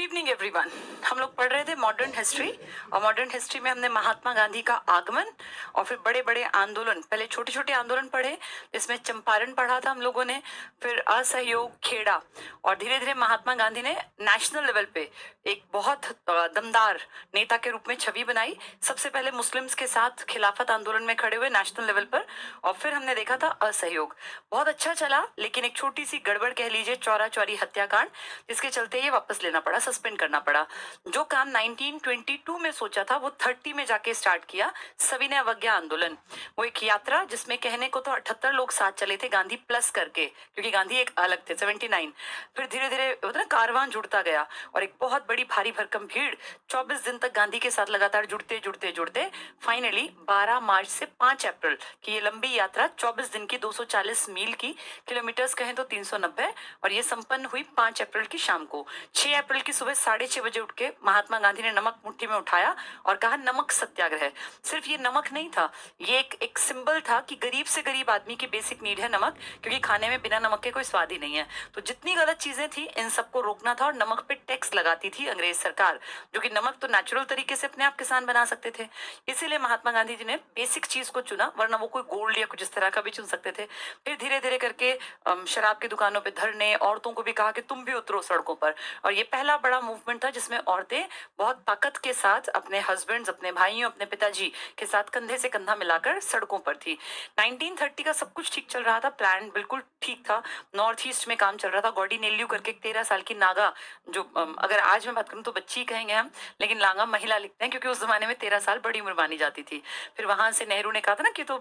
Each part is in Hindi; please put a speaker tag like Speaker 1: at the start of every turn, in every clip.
Speaker 1: Evening everyone. हम लोग पढ़ रहे थे मॉडर्न हिस्ट्री, और मॉडर्न हिस्ट्री में हमने महात्मा गांधी का आगमन और फिर बड़े बड़े आंदोलन, पहले छोटे छोटे आंदोलन पढ़े जिसमें चंपारण पढ़ा था हम लोगों ने, फिर असहयोग, खेड़ा, और धीरे धीरे महात्मा गांधी ने नेशनल लेवल पे एक बहुत दमदार नेता के रूप में छवि बनाई। सबसे पहले मुस्लिम्स के साथ खिलाफत आंदोलन में खड़े हुए नेशनल लेवल पर, और फिर हमने देखा था असहयोग। बहुत अच्छा चला, लेकिन एक छोटी सी गड़बड़ कह लीजिए, चौरा चौरी हत्याकांड, जिसके चलते ये वापस लेना पड़ा, सस्पेंड करना पड़ा। जो काम 1922 में सोचा था वो 30 में जाके स्टार्ट किया, सविनय अवज्ञा आंदोलन। वो एक यात्रा जिसमें कहने को तो 78 लोग साथ चले थे, गांधी प्लस करके, क्योंकि गांधी एक अलग थे, 79। फिर धीरे धीरे होता ना कारवां जुड़ता गया, और एक बहुत बड़ी भारी भरकम भीड़ 24 दिन तक गांधी के साथ लगातार जुड़ते जुड़ते जुड़ते फाइनली 12 मार्च से 5 अप्रैल की ये लंबी यात्रा 24 दिन की 240 मील की, किलोमीटर्स कहें तो 390, और ये संपन्न हुई 5 अप्रैल की शाम को। 6 अप्रैल की सुबह 6:30 बजे उठ के महात्मा गांधी ने नमक मुट्ठी में उठाया और कहा नमक सत्याग्रह। सिर्फ ये नमक नहीं था, ये एक सिंबल था कि गरीब से गरीब आदमी की बेसिक नीड है नमक, क्योंकि खाने में बिना नमक के कोई स्वाद ही नहीं है। तो जितनी गलत चीजें थी इन सबको रोकना था, और नमक पे टैक्स लगाती थी अंग्रेज सरकार, जो कि नमक तो नेचुरल तरीके से अपने आप किसान बना सकते थे। इसीलिए महात्मा गांधी जी ने बेसिक चीज को चुना, वरना वो कोई गोल्ड या कुछ इस तरह का भी चुन सकते थे। फिर धीरे धीरे करके शराब की दुकानों पे धरने, औरतों को भी कहा कि तुम भी उतरो सड़कों पर, और ये पहला बड़ा मूवमेंट था जिसमें औरतें बहुत ताकत के साथ अपने हस्बैंड्स, अपने भाइयों, अपने पिताजी के साथ कंधे से कंधा मिलाकर सड़कों पर थी। 1930 का सब कुछ ठीक चल रहा था, प्लान बिल्कुल ठीक था, नॉर्थ ईस्ट में काम चल रहा था। गॉडी नेल्यू करके एक 13 साल की नागा, जो अगर आज मैं बात करूं तो बच्ची कहेंगे हम, लेकिन लांगा महिला लिखते हैं, क्योंकि उस जमाने में 13 साल बड़ी उम्र मानी जाती थी। फिर वहां से नेहरू ने कहा था ना कि तो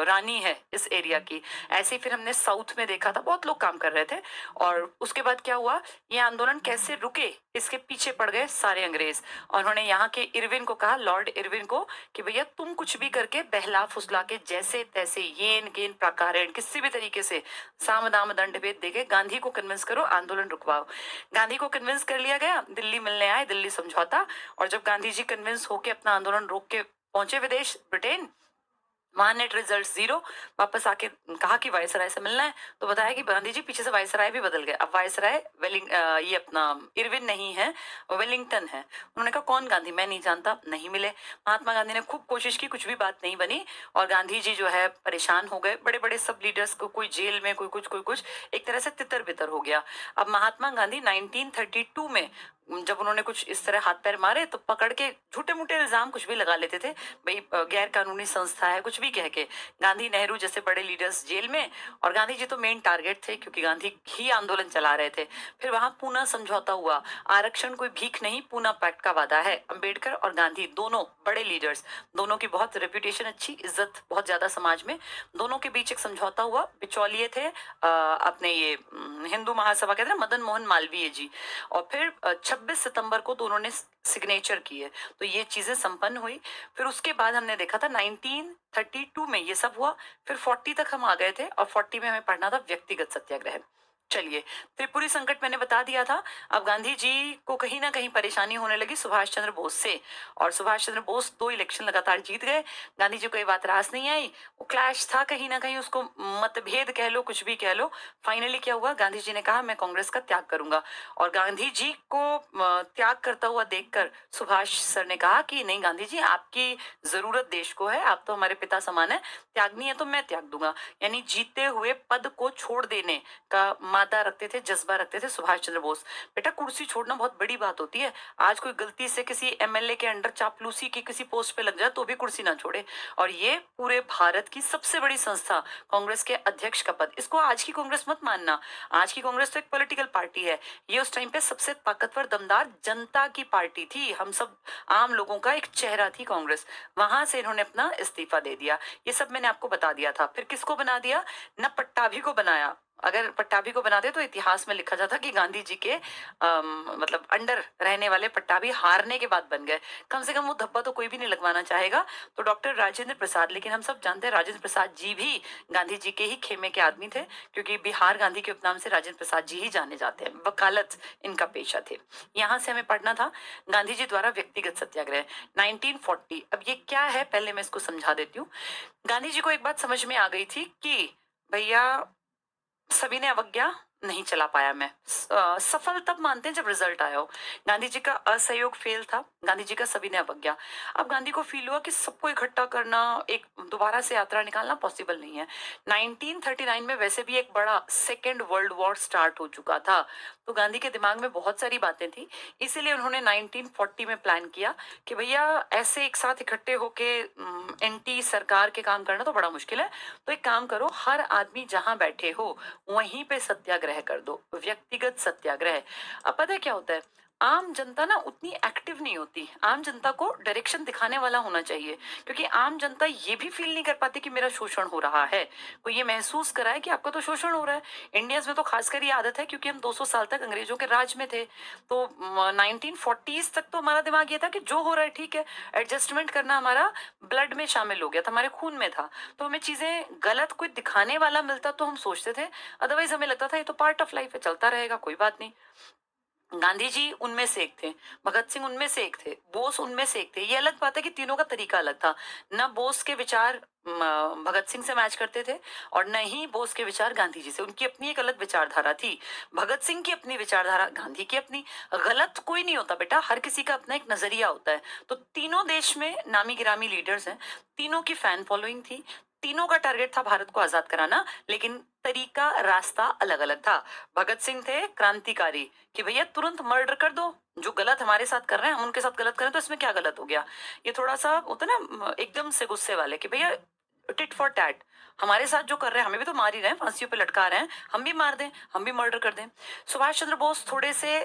Speaker 1: रानी है इस एरिया की। ऐसे ही फिर हमने साउथ में देखा था, बहुत लोग काम कर रहे थे। और उसके बाद क्या हुआ, ये आंदोलन कैसे रुके, इसके पीछे पड़ गए सारे अंग्रेज, और उन्होंने यहाँ के इरविन को कहा, लॉर्ड इरविन को, कि भैया तुम कुछ भी करके बहला फुसला के जैसे तैसे येन केन प्राकारण किसी भी तरीके से साम दाम दंड भेद देके गांधी को कन्विंस करो, आंदोलन रुकवाओ। गांधी को कन्विंस कर लिया गया, दिल्ली मिलने आए, दिल्ली समझौता। और जब गांधी जी कन्विंस होके अपना आंदोलन रोक के पहुंचे विदेश, ब्रिटेन, वहां नेट रिजल्ट 0। वापस आके कहा कि वायसराय से मिलना है, तो बताया कि गांधी जी पीछे से वायसराय भी बदल गए, अब वायसराय ये अपना इरविन नहीं है, वेलिंगटन है। उन्होंने कहा कौन गांधी, मैं नहीं जानता, नहीं मिले। महात्मा गांधी ने खूब कोशिश की, कुछ भी बात नहीं बनी, और गांधी जी जो है परेशान हो गए। बड़े बड़े सब लीडर्स को, कोई जेल में, कोई कुछ, एक तरह से तितर बितर हो गया। अब महात्मा गांधी 1932 में जब उन्होंने कुछ इस तरह हाथ पैर मारे, तो पकड़ के झूठे मूठे इल्जाम कुछ भी लगा लेते थे, भाई गैर कानूनी संस्था है, कुछ भी कह के। गांधी, नेहरू जैसे बड़े लीडर्स जेल में, और गांधी जी तो मेन टारगेट थे, क्योंकि गांधी ही आंदोलन चला रहे थे। फिर वहां पूना समझौता हुआ, आरक्षण कोई भीख नहीं, पूना पैक्ट का वादा है। अंबेडकर और गांधी दोनों बड़े लीडर्स, दोनों की बहुत रेपुटेशन अच्छी, इज्जत बहुत ज्यादा समाज में, दोनों के बीच एक समझौता हुआ। बिचौलिए थे अपने ये हिंदू महासभा कहते हैं मदन मोहन मालवीय जी, और फिर 26 सितंबर को दोनों ने सिग्नेचर किए, तो ये चीजें संपन्न हुई। फिर उसके बाद हमने देखा था 1932 में ये सब हुआ। फिर 40 तक हम आ गए थे, और 40 में हमें पढ़ना था व्यक्तिगत सत्याग्रह। चलिए, त्रिपुरी संकट मैंने बता दिया था। अब गांधी जी को कहीं ना कहीं परेशानी होने लगी सुभाष चंद्र बोस से, और सुभाष चंद्र बोस 2 इलेक्शन लगातार जीत गए। गांधी जी को ये बात रास नहीं आई, वो क्लैश था कहीं ना कहीं, उसको मतभेद कह लो, कुछ भी कह लो। फाइनली क्या हुआ, गांधी जी ने कहा मैं कांग्रेस का त्याग करूंगा, और गांधी जी को त्याग करता हुआ देखकर सुभाष सर ने कहा कि नहीं गांधी जी, आपकी जरूरत देश को है, आप तो हमारे पिता समान है, त्यागनी है तो मैं त्याग दूंगा। यानी जीते हुए पद को छोड़ देने का मादा रखते थे, जज्बा रखते थे सुभाष चंद्र बोस। बेटा, कुर्सी छोड़ना बहुत बड़ी बात होती है। आज कोई गलती से किसी एमएलए के अंडर चापलूसी की किसी पोस्ट पे लग जाए तो भी कुर्सी ना छोड़े, और ये पूरे भारत की सबसे बड़ी संस्था कांग्रेस के अध्यक्ष का पद। इसको आज की कांग्रेस मत मानना, आज की कांग्रेस तो एक पॉलिटिकल पार्टी है, ये उस टाइम पे सबसे ताकतवर दमदार जनता की पार्टी थी, हम सब आम लोगों का एक चेहरा थी कांग्रेस। वहां से इन्होंने अपना इस्तीफा दे दिया। ये सब मैंने आपको बता दिया था। फिर किसको बना दिया, न पट्टाभी को बनाया। अगर पट्टाभी को बनाते तो इतिहास में लिखा जाता कि गांधी जी के मतलब अंडर रहने वाले पट्टाभी हारने के बाद बन गए। कम से कम वो धब्बा तो कोई भी नहीं लगवाना चाहेगा, तो डॉक्टर राजेंद्र प्रसाद। लेकिन हम सब जानते हैं राजेंद्र प्रसाद जी भी गांधी जी के ही खेमे के आदमी थे, क्योंकि बिहार गांधी के उपनाम से राजेंद्र प्रसाद जी ही जाने जाते हैं, वकालत इनका पेशा थे। यहाँ से हमें पढ़ना था गांधी जी द्वारा व्यक्तिगत सत्याग्रह 1940। अब ये क्या है पहले मैं इसको समझा देती हूँ। गांधी जी को एक बात समझ में आ गई थी कि भैया सभी ने अवज्ञा, नहीं चला पाया मैं। सफल तब मानते हैं जब रिजल्ट आया हो। गांधी जी का असहयोग फेल था, गांधी जी का सविनय अवज्ञा। अब गांधी को फील हुआ कि सबको इकट्ठा करना, एक दोबारा से यात्रा निकालना पॉसिबल नहीं है। 1939 में वैसे भी एक बड़ा सेकेंड वर्ल्ड वॉर स्टार्ट हो चुका था, तो गांधी के दिमाग में बहुत सारी बातें थी। इसीलिए उन्होंने 1940 में प्लान किया कि भैया ऐसे एक साथ इकट्ठे होके एंटी सरकार के काम करना तो बड़ा मुश्किल है, तो एक काम करो, हर आदमी जहां बैठे हो वहीं पे सत्याग्रह कर दो, व्यक्तिगत सत्याग्रह। अब पता है क्या होता है, आम जनता ना उतनी एक्टिव नहीं होती, आम जनता को डायरेक्शन दिखाने वाला होना चाहिए, क्योंकि आम जनता ये भी फील नहीं कर पाती कि मेरा शोषण हो रहा है। वो ये महसूस कराए कि आपका तो शोषण हो रहा है। इंडियंस में तो खासकर ये आदत है, क्योंकि हम 200 साल तक अंग्रेजों के राज में थे, तो 1940s तक तो हमारा दिमाग ये था कि जो हो रहा है ठीक है, एडजस्टमेंट करना हमारा ब्लड में शामिल हो गया था, हमारे खून में था। तो हमें चीजें गलत कोई दिखाने वाला मिलता तो हम सोचते थे, अदरवाइज हमें लगता था ये तो पार्ट ऑफ लाइफ है, चलता रहेगा, कोई बात नहीं। गांधी जी उनमें से एक थे, भगत सिंह उनमें से एक थे, बोस उनमें से एक थे। ये अलग बात है कि तीनों का तरीका अलग था। न बोस के विचार भगत सिंह से मैच करते थे, और न ही बोस के विचार गांधी जी से। उनकी अपनी एक अलग विचारधारा थी, भगत सिंह की अपनी विचारधारा, गांधी की अपनी। गलत कोई नहीं होता बेटा, हर किसी का अपना एक नजरिया होता है। तो तीनों देश में नामी गिरामी लीडर्स हैं, तीनों की फैन फॉलोइंग थी, तीनों का टारगेट था भारत को आजाद कराना, लेकिन तरीका रास्ता अलग अलग था। भगत सिंह थे क्रांतिकारी, कि भैया तुरंत मर्डर कर दो, जो गलत हमारे साथ कर रहे हैं हम उनके साथ गलत करें तो इसमें क्या गलत हो गया। ये थोड़ा सा होता है ना एकदम से गुस्से वाले, कि भैया टिट फॉर टैट, हमारे साथ जो कर रहे हैं हमें भी तो मार ही रहे हैं, फांसियों पे लटका रहे हैं, हम भी मार दें, हम भी मर्डर कर दें। सुभाष चंद्र बोस थोड़े से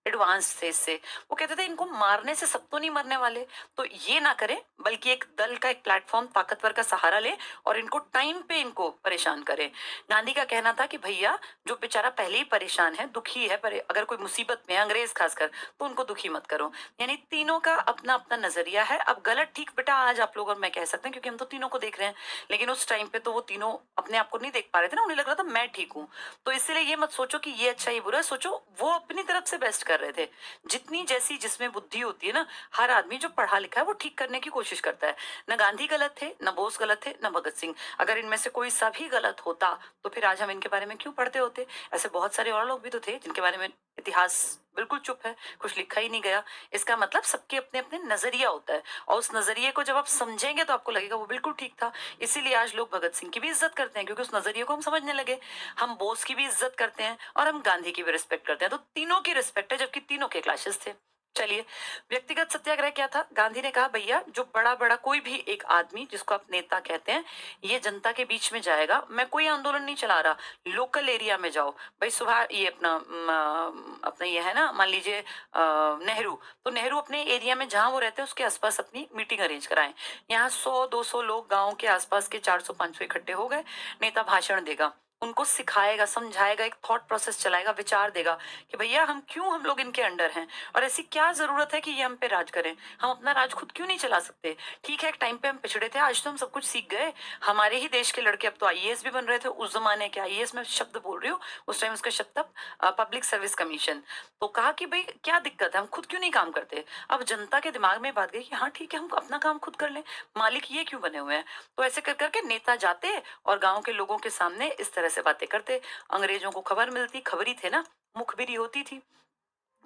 Speaker 1: एडवांस थे इससे। वो कहते थे इनको मारने से सब तो नहीं मरने वाले, तो ये ना करें, बल्कि एक दल का, एक प्लेटफॉर्म, ताकतवर का सहारा ले और इनको टाइम पे इनको परेशान करें। गांधी का कहना था कि भैया जो बेचारा पहले ही परेशान है, दुखी है, पर अगर कोई मुसीबत में है, अंग्रेज खासकर, तो उनको दुखी मत करो। यानी तीनों का अपना अपना नजरिया है। अब गलत ठीक बेटा आज आप लोग और मैं कह सकते हैं, क्योंकि हम तो तीनों को देख रहे हैं, लेकिन उस टाइम पे तो वो तीनों अपने आप को नहीं देख पा रहे थे ना, उन्हें लग रहा था मैं ठीक हूँ। तो इसलिए ये मत सोचो कि ये अच्छा ये बुरा है, सोचो वो अपनी तरफ से बेस्ट कर रहे थे। जितनी जैसी जिसमें बुद्धि होती है ना, हर आदमी जो पढ़ा लिखा है वो ठीक करने की कोशिश करता है। न गांधी गलत थे, न बोस गलत थे, न भगत सिंह। अगर इनमें से कोई सा भी गलत होता तो फिर आज हम इनके बारे में क्यों पढ़ते होते। ऐसे बहुत सारे और लोग भी तो थे जिनके बारे में इतिहास बिल्कुल चुप है, कुछ लिखा ही नहीं गया। इसका मतलब सबके अपने अपने नजरिया होता है, और उस नजरिए को जब आप समझेंगे तो आपको लगेगा वो बिल्कुल ठीक था। इसीलिए आज लोग भगत सिंह की भी इज्जत करते हैं, क्योंकि उस नजरिए को हम समझने लगे। हम बोस की भी इज्जत करते हैं और हम गांधी की भी रिस्पेक्ट करते हैं, तो तीनों की रिस्पेक्ट है, जबकि तीनों के क्लासेस थे। चलिए, व्यक्तिगत सत्याग्रह क्या था। गांधी ने कहा भैया जो बड़ा बड़ा कोई भी एक आदमी, जिसको आप नेता कहते हैं, ये जनता के बीच में जाएगा, मैं कोई आंदोलन नहीं चला रहा, लोकल एरिया में जाओ। भाई सुबह ये अपना ये है ना, मान लीजिए नेहरू, तो नेहरू अपने एरिया में जहां वो रहते हैं उसके आसपास अपनी मीटिंग अरेंज कराएं। यहाँ 100-200 लोग गांव के आसपास के 400-500 इकट्ठे हो गए, नेता भाषण देगा, उनको सिखाएगा, समझाएगा, एक थॉट प्रोसेस चलाएगा, विचार देगा कि भैया हम लोग इनके अंडर हैं, और ऐसी क्या जरूरत है कि ये हम पे राज करें, हम अपना राज खुद क्यों नहीं चला सकते। ठीक है, एक टाइम पे हम पिछड़े थे, आज तो हम सब कुछ सीख गए। हमारे ही देश के लड़के अब तो आईएएस भी बन रहे थे। उस जमाने के आईएएस में शब्द बोल रही हूँ, उस टाइम उसका शब्द था पब्लिक सर्विस कमीशन। तो कहा कि भाई क्या दिक्कत है, हम खुद क्यों नहीं काम करते। अब जनता के दिमाग में बात गई कि हाँ ठीक है, हम अपना काम खुद कर लें, मालिक ये क्यों बने हुए हैं। तो ऐसे कर करके नेता जाते और गांव के लोगों के सामने इस तरह से बातें करते। अंग्रेजों को खबर मिलती, खबरी थे ना, मुखबिरी होती थी,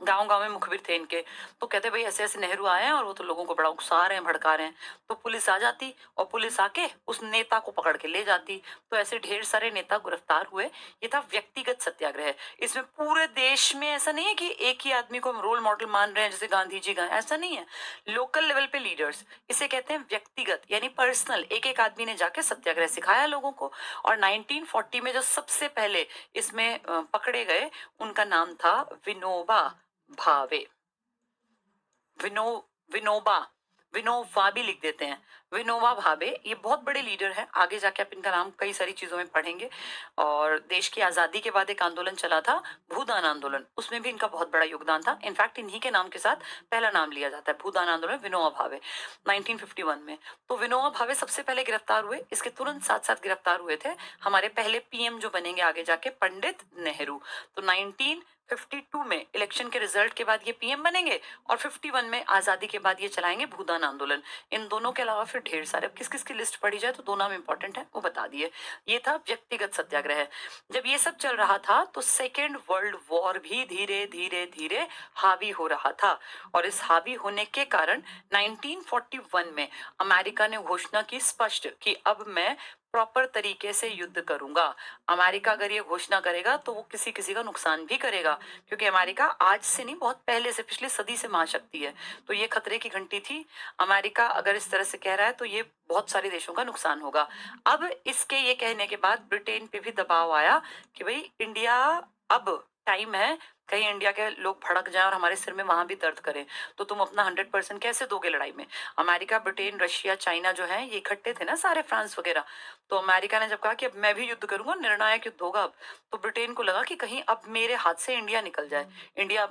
Speaker 1: गांव गांव में मुखबिर थे इनके। तो कहते भाई ऐसे ऐसे नेहरू आए हैं और वो तो लोगों को बड़ा उकसा रहे हैं, भड़का रहे हैं। तो पुलिस आ जाती और पुलिस आके उस नेता को पकड़ के ले जाती। तो ऐसे ढेर सारे नेता गिरफ्तार हुए। ये था व्यक्तिगत सत्याग्रह। इसमें पूरे देश में ऐसा नहीं है कि एक ही आदमी को हम रोल मॉडल मान रहे हैं, जैसे गांधी जी का, ऐसा नहीं है। लोकल लेवल पे लीडर्स, इसे कहते हैं व्यक्तिगत, यानी पर्सनल। एक एक आदमी ने जाके सत्याग्रह सिखाया लोगों को। और 1940 में जो सबसे पहले इसमें पकड़े गए, उनका नाम था विनोबा भावे। विनो विनोबा, विनोबा भी लिख देते हैं, विनोबा भावे। ये बहुत बड़े लीडर हैं, आगे जाके आप इनका नाम कई सारी चीजों में पढ़ेंगे। और देश की आजादी के बाद एक आंदोलन चला था, भूदान आंदोलन, उसमें भी इनका बहुत बड़ा योगदान था। इनफैक्ट इन्हीं के नाम के साथ पहला नाम लिया जाता है, भूदान आंदोलन, विनोबा भावे, 1951 में। तो विनोबा भावे सबसे पहले गिरफ्तार हुए। इसके तुरंत साथ साथ गिरफ्तार हुए थे हमारे पहले पीएम जो बनेंगे आगे जाके, पंडित नेहरू। तो 1952 में इलेक्शन के रिजल्ट के बाद ये पीएम बनेंगे, और 51 में आजादी के बाद ये चलाएंगे भूदान आंदोलन। इन दोनों के अलावा फिर ढेर सारे, अब किस किस की लिस्ट पढ़ी जाए तो 2 नाम इंपॉर्टेंट है वो बता दिए। ये था व्यक्तिगत सत्याग्रह। जब ये सब चल रहा था तो सेकेंड वर्ल्ड वॉर भी धीरे धीरे धीरे हावी हो रहा था, और इस हावी होने के कारण 1941 में अमेरिका ने घोषणा की स्पष्ट कि अब मैं प्रॉपर तरीके से युद्ध करूंगा। अमेरिका अगर ये घोषणा करेगा तो वो किसी किसी का नुकसान भी करेगा, क्योंकि अमेरिका आज से नहीं, बहुत पहले से, पिछली सदी से महाशक्ति है, तो ये खतरे की घंटी थी। अमेरिका अगर इस तरह से कह रहा है तो ये बहुत सारे देशों का नुकसान होगा। अब इसके ये कहने के बाद ब्रिटेन पे भी दबाव आया कि भाई इंडिया, अब टाइम है, कहीं इंडिया के लोग भड़क जाएं और हमारे सिर में वहां भी दर्द करें, तो तुम अपना 100% कैसे दोगे लड़ाई में। अमेरिका, ब्रिटेन, रशिया, चाइना जो है ये इकट्ठे थे ना सारे, फ्रांस वगैरह। तो अमेरिका ने जब कहा कि अब मैं भी युद्ध करूंगा, निर्णायक युद्ध होगा अब, तो ब्रिटेन को लगा कि कहीं अब मेरे हाथ से इंडिया निकल जाए, इंडिया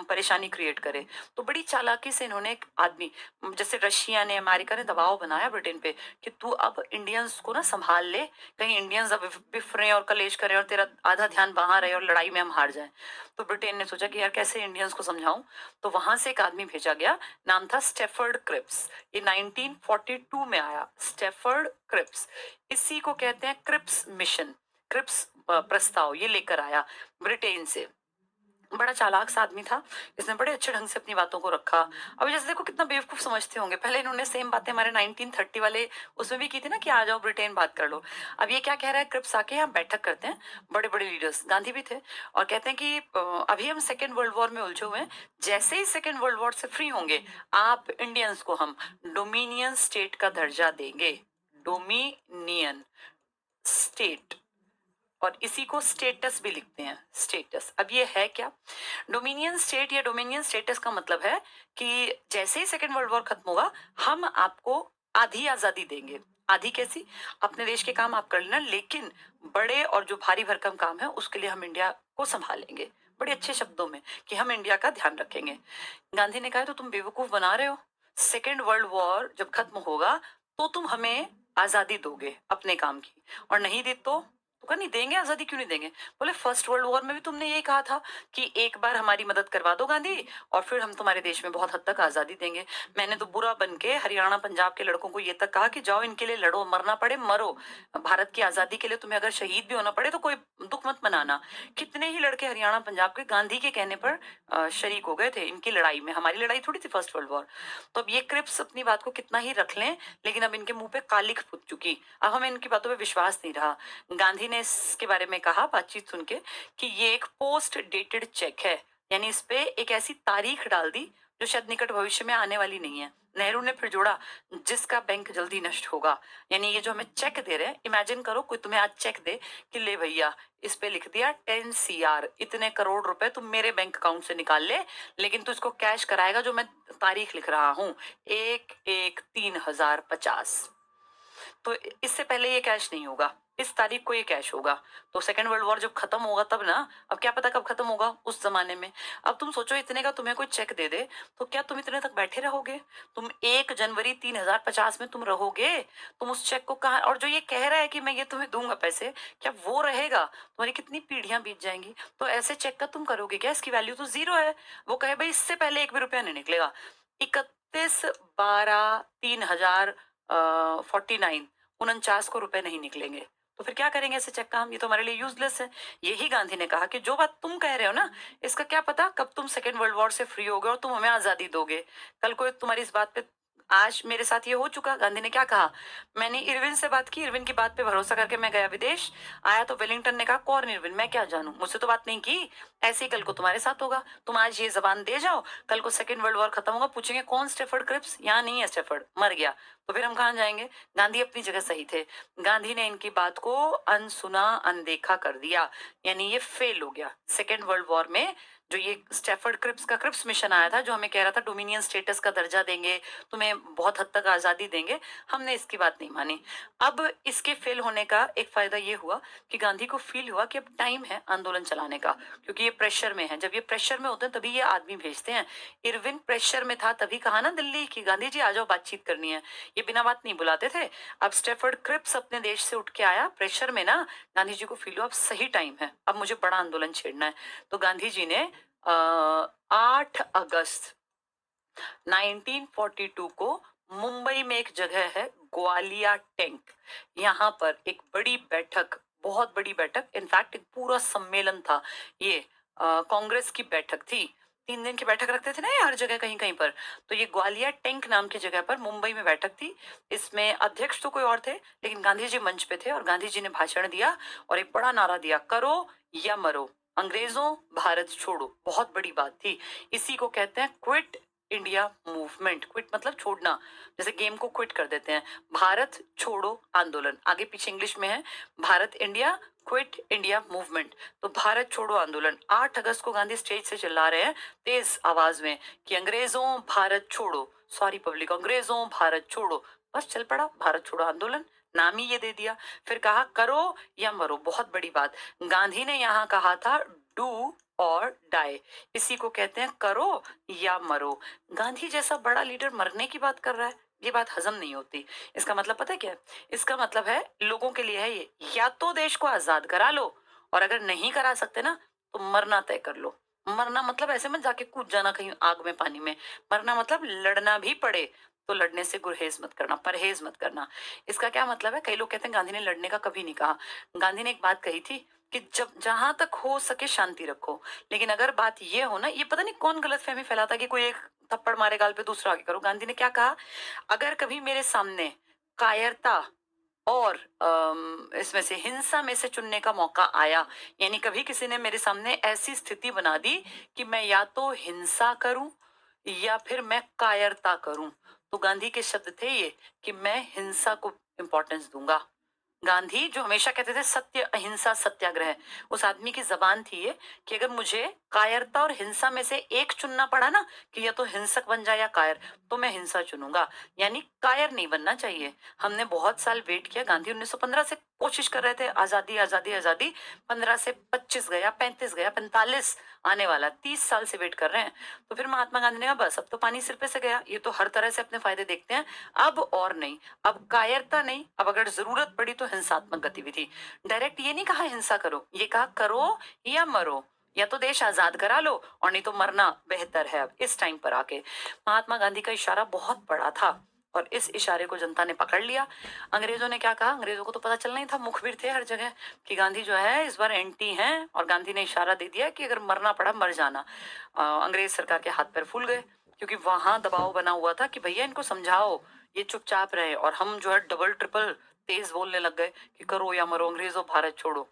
Speaker 1: परेशानी क्रिएट करे। तो बड़ी चालाकी से इन्होंने एक आदमी, जैसे रशिया ने, अमेरिका ने दबाव बनाया ब्रिटेन पे कि तू अब इंडियंस को ना संभाल ले, कहीं इंडियंस अब बिफरे और कलेश करें और तेरा आधा ध्यान वहां रहे और लड़ाई में हम हार जाएं। तो ब्रिटेन ने सोचा कि यार कैसे इंडियंस को समझाऊं, तो वहां से एक आदमी भेजा गया, नाम था स्टेफर्ड क्रिप्स। ये 1942 में आया, स्टेफर्ड क्रिप्स। इसी को कहते हैं क्रिप्स मिशन, क्रिप्स प्रस्ताव ये लेकर आया ब्रिटेन से। बड़ा चालाक सा आदमी था, इसने बड़े अच्छे ढंग से अपनी बातों को रखा। अब जैसे देखो कितना बेवकूफ समझते होंगे, पहले इन्होंने सेम बातें हमारे 1930 वाले उसमें भी की थी ना कि आ जाओ ब्रिटेन बात कर लो। अब ये क्या कह रहा है, क्रिप्स आके यहाँ बैठक करते हैं, बड़े बड़े लीडर्स, गांधी भी थे, और कहते हैं कि अभी हम सेकेंड वर्ल्ड वॉर में उलझे हुए हैं, जैसे ही सेकेंड वर्ल्ड वॉर से फ्री होंगे आप इंडियंस को हम डोमिनियन स्टेट का दर्जा देंगे, डोमिनियन स्टेट, और इसी को स्टेटस भी लिखते हैं, स्टेटस। अब ये है क्या, डोमिनियन स्टेट या डोमिनियन स्टेटस का मतलब है कि जैसे ही सेकेंड वर्ल्ड वॉर खत्म होगा हम आपको आधी आजादी देंगे। आधी कैसी, अपने देश के काम आप कर लेना, लेकिन बड़े और जो भारी भरकम काम है उसके लिए हम इंडिया को संभालेंगे, बड़े अच्छे शब्दों में कि हम इंडिया का ध्यान रखेंगे। गांधी ने कहा तो तुम बेवकूफ बना रहे हो, सेकेंड वर्ल्ड वॉर जब खत्म होगा तो तुम हमें आजादी दोगे अपने काम की, और नहीं दी तो कहा नहीं देंगे, आजादी क्यों नहीं देंगे। बोले फर्स्ट वर्ल्ड वॉर में भी तुमने यही कहा था कि एक बार हमारी मदद करवा दो गांधी और फिर हम तुम्हारे देश में बहुत हद तक आजादी देंगे। मैंने तो बुरा बन के हरियाणा पंजाब के लड़कों को ये तक कहा कि जाओ इनके लिए लड़ो, मरना पड़े मरो, भारत की आजादी के लिए तुम्हें अगर शहीद भी होना पड़े तो कोई दुख मत मनाना। कितने ही लड़के हरियाणा पंजाब के गांधी के कहने पर शरीक हो गए थे इनकी लड़ाई में, हमारी लड़ाई थोड़ी थी फर्स्ट वर्ल्ड वॉर। तो अब ये क्रिप्स अपनी बात को कितना ही रख लें, लेकिन अब इनके मुंह पे कालिख फूट चुकी, अब हमें इनकी बातों पे विश्वास नहीं रहा। गांधी ने इसके बारे में कहा बातचीत सुन के कि ये एक पोस्ट डेटेड चेक है, यानी इस पे एक ऐसी तारीख डाल दी जो शायद निकट भविष्य में आने वाली नहीं है। नेहरू ने फिर जोड़ा जिसका बैंक जल्दी नष्ट होगा, यानी ये जो हमें चेक दे रहे हैं, इमेजिन करो कोई तुम्हें आज चेक दे कि ले भैया इस पे लिख दिया 10 CR, इतने करोड़ रुपए तुम मेरे बैंक अकाउंट से निकाल ले, लेकिन तू इसको कैश कराएगा जो मैं तारीख लिख रहा हूं, 1/1/3050। तो इससे पहले ये कैश नहीं होगा, इस तारीख को ये कैश होगा। तो सेकेंड वर्ल्ड वॉर जब खत्म होगा तब ना, अब क्या पता कब खत्म होगा उस जमाने में। अब तुम सोचो इतने का तुम्हें कोई चेक दे दे तो क्या तुम इतने तक बैठे रहोगे, तुम 1 जनवरी 3050 में तुम रहोगे, तुम उस चेक को कहा, और जो ये कह रहा है कि मैं ये तुम्हें दूंगा पैसे, क्या वो रहेगा, तुम्हारी कितनी पीढ़ियां बीत जाएंगी। तो ऐसे चेक का तुम करोगे क्या, इसकी वैल्यू तो जीरो है। वो कहे भाई इससे पहले एक भी रुपया नहीं निकलेगा, 31/12/3049, 49 को रुपए नहीं निकलेंगे, तो फिर क्या करेंगे ऐसे चेक का हम, ये तो हमारे लिए यूजलेस है। यही गांधी ने कहा कि जो बात तुम कह रहे हो ना, इसका क्या पता कब तुम सेकेंड वर्ल्ड वॉर से फ्री होगे और तुम हमें आजादी दोगे, कल को तुम्हारी इस बात पे, आज मेरे साथ ये हो चुका। गांधी ने क्या कहा, मैंने इरविन से बात की, इरविन की बात पे भरोसा करके मैं गया विदेश, आया तो वेलिंगटन ने कहा कौन इरविन, मैं क्या जानू, मुझसे तो बात नहीं की, ऐसे ही कल को तुम्हारे साथ होगा। तुम आज ये जबान दे जाओ, कल को सेकेंड वर्ल्ड वॉर खत्म होगा, पूछेंगे कौन स्टेफर्ड क्रिप्स, यहाँ नहीं है स्टेफर्ड, मर गया, तो फिर हम कहाँ जाएंगे। गांधी अपनी जगह सही थे, गांधी ने इनकी बात को अनसुना अनदेखा कर दिया, यानी ये फेल हो गया। सेकेंड वर्ल्ड वॉर में जो ये स्टेफर्ड क्रिप्स का क्रिप्स मिशन आया था, जो हमें कह रहा था डोमिनियन स्टेटस का दर्जा देंगे, तुम्हें बहुत हद तक आजादी देंगे, हमने इसकी बात नहीं मानी। अब इसके फेल होने का एक फायदा ये हुआ कि गांधी को फील हुआ कि अब टाइम है आंदोलन चलाने का, क्योंकि ये प्रेशर में है, जब ये प्रेशर में होते हैं तभी ये आदमी भेजते हैं। इरविन प्रेशर में था तभी कहा ना दिल्ली की गांधी जी आ जाओ बातचीत करनी है, ये बिना बात नहीं बुलाते थे। अब स्टेफर्ड क्रिप्स अपने देश से उठ के आया प्रेशर में ना, गांधी जी को फील हुआ अब सही टाइम है, अब मुझे बड़ा आंदोलन छेड़ना है। तो गांधी जी ने 8 अगस्त 1942 को मुंबई में एक जगह है ग्वालिया टैंक। यहाँ पर एक बड़ी बैठक, बहुत बड़ी बैठक, इनफैक्ट एक पूरा सम्मेलन था ये। कांग्रेस की बैठक थी। 3 दिन की बैठक रखते थे ना ये हर जगह कहीं कहीं पर। तो ये ग्वालिया टैंक नाम की जगह पर मुंबई में बैठक थी। इसमें अध्यक्ष तो कोई और थे, लेकिन गांधी जी मंच पे थे और गांधी जी ने भाषण दिया और एक बड़ा नारा दिया, करो या मरो, अंग्रेजों भारत छोड़ो। बहुत बड़ी बात थी। इसी को कहते हैं क्विट इंडिया मूवमेंट। क्विट मतलब छोड़ना, जैसे गेम को क्विट कर देते हैं। भारत छोड़ो आंदोलन, आगे पीछे इंग्लिश में है, Bharat India quit India movement. तो भारत छोड़ो आंदोलन 8 अगस्त को गांधी स्टेज से चिल्ला रहे हैं तेज आवाज में कि अंग्रेजों भारत छोड़ो, सॉरी पब्लिक, अंग्रेजों भारत छोड़ो। बस चल पड़ा भारत छोड़ो आंदोलन, नाम ही ये दे दिया। फिर कहा करो या मरो, बहुत बड़ी बात। गांधी ने यहाँ कहा था डू और डाई, इसी को कहते हैं करो या मरो। गांधी जैसा बड़ा लीडर मरने की बात कर रहा है, ये बात हजम नहीं होती। इसका मतलब पता है क्या है? इसका मतलब है लोगों के लिए है ये, या तो देश को आजाद करा लो, और अगर नहीं करा सकते ना तो मरना तय कर लो। मरना मतलब ऐसे मत जाके कूद जाना कहीं आग में पानी में। मरना मतलब लड़ना भी पड़े तो लड़ने से गुरहेज मत करना, परहेज मत करना। इसका क्या मतलब है? कई लोग कहते हैं गांधी ने लड़ने का कभी नहीं कहा। गांधी ने एक बात कही थी कि जब जहां तक हो सके शांति रखो। लेकिन अगर बात ये हो ना, ये पता नहीं कौन गलतफहमी फैलाता कि कोई एक थप्पड़ मारे गाल पे दूसरा आगे करो। गांधी ने क्या कहा? अगर कभी मेरे सामने कायरता और इसमें से हिंसा में से चुनने का मौका आया, यानी कभी किसी ने मेरे सामने ऐसी स्थिति बना दी कि मैं या तो हिंसा करूं या फिर मैं कायरता करूं, तो गांधी के शब्द थे ये कि मैं हिंसा को इंपॉर्टेंस दूंगा। गांधी जो हमेशा कहते थे सत्य अहिंसा सत्याग्रह, उस आदमी की जबान थी ये कि अगर मुझे कायरता और हिंसा में से एक चुनना पड़ा ना, कि या तो हिंसक बन जाए या कायर, तो मैं हिंसा चुनूंगा। यानी कायर नहीं बनना चाहिए। हमने बहुत साल वेट किया। गांधी 1915 से कोशिश कर रहे थे आजादी आजादी आजादी, 15 से 25 गया, 35 गया, 45 आने वाला, 30 साल से वेट कर रहे हैं। तो फिर महात्मा गांधी ने कहा बस अब तो पानी सिर पे से गया, ये तो हर तरह से अपने फायदे देखते हैं, अब और नहीं, अब कायरता नहीं, अब अगर जरूरत पड़ी तो हिंसात्मक गतिविधि। डायरेक्ट ये नहीं कहा हिंसा करो, ये कहा करो या मरो, या तो देश आजाद करा लो और नहीं तो मरना बेहतर है। अब इस टाइम पर आके महात्मा गांधी का इशारा बहुत बड़ा था और इस इशारे को जनता ने पकड़ लिया। अंग्रेजों ने क्या कहा? अंग्रेजों को तो पता चलना ही था, मुखबिर थे हर जगह कि गांधी जो है इस बार एंटी हैं, और गांधी ने इशारा दे दिया कि अगर मरना पड़ा मर जाना। अंग्रेज सरकार के हाथ पैर फूल गए, क्योंकि वहां दबाव बना हुआ था कि भैया इनको समझाओ ये चुपचाप रहे, और हम जो है डबल ट्रिपल तेज बोलने लग गए कि करो या मरो, अंग्रेजों भारत छोड़ो।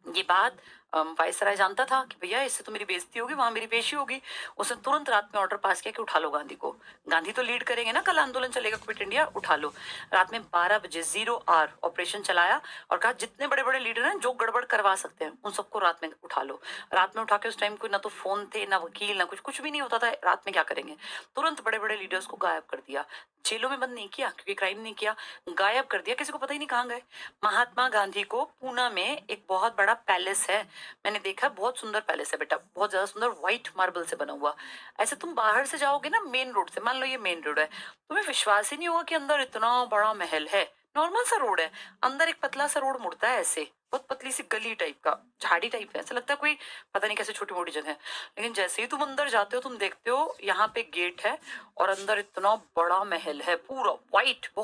Speaker 1: ये बात वायसराय जानता था कि भैया इससे तो मेरी बेइज्जती होगी, वहां मेरी पेशी होगी। उसने तुरंत रात में ऑर्डर पास किया कि उठा लो गांधी को। गांधी तो लीड करेंगे ना, कल आंदोलन चलेगा क्विट इंडिया, उठा लो। रात में 12 बजे 0 आवर ऑपरेशन चलाया और कहा जितने बड़े बड़े लीडर हैं जो गड़बड़ करवा सकते हैं उन सबको रात में उठा लो। रात में उठा के, उस टाइम कोई ना तो फोन थे ना वकील ना कुछ, कुछ भी नहीं होता था। रात में क्या करेंगे? तुरंत बड़े बड़े लीडर्स को गायब कर दिया। जेलों में बंद नहीं किया क्योंकि क्राइम नहीं किया, गायब कर दिया, किसी को पता ही नहीं कहाँ गए। महात्मा गांधी को पूना में एक बहुत बड़ा पैलेस है, मैंने देखा, बहुत सुंदर पैलेस है बेटा, बहुत ज्यादा सुंदर, व्हाइट मार्बल से बना हुआ। ऐसे तुम बाहर से जाओगे ना मेन रोड से, मान लो ये मेन रोड है, तुम्हें विश्वास ही नहीं होगा कि अंदर इतना बड़ा महल है। नॉर्मल सा रोड है, अंदर एक पतला सा रोड मुड़ता है, ऐसे बहुत पतली सी गली टाइप का, झाड़ी टाइप है, ऐसा लगता है कोई पता नहीं कैसे छोटी मोटी जगह है। लेकिन जैसे ही तुम अंदर जाते हो तुम देखते हो यहाँ पे गेट है और अंदर इतना बड़ा महल है, पूरा व्हाइट।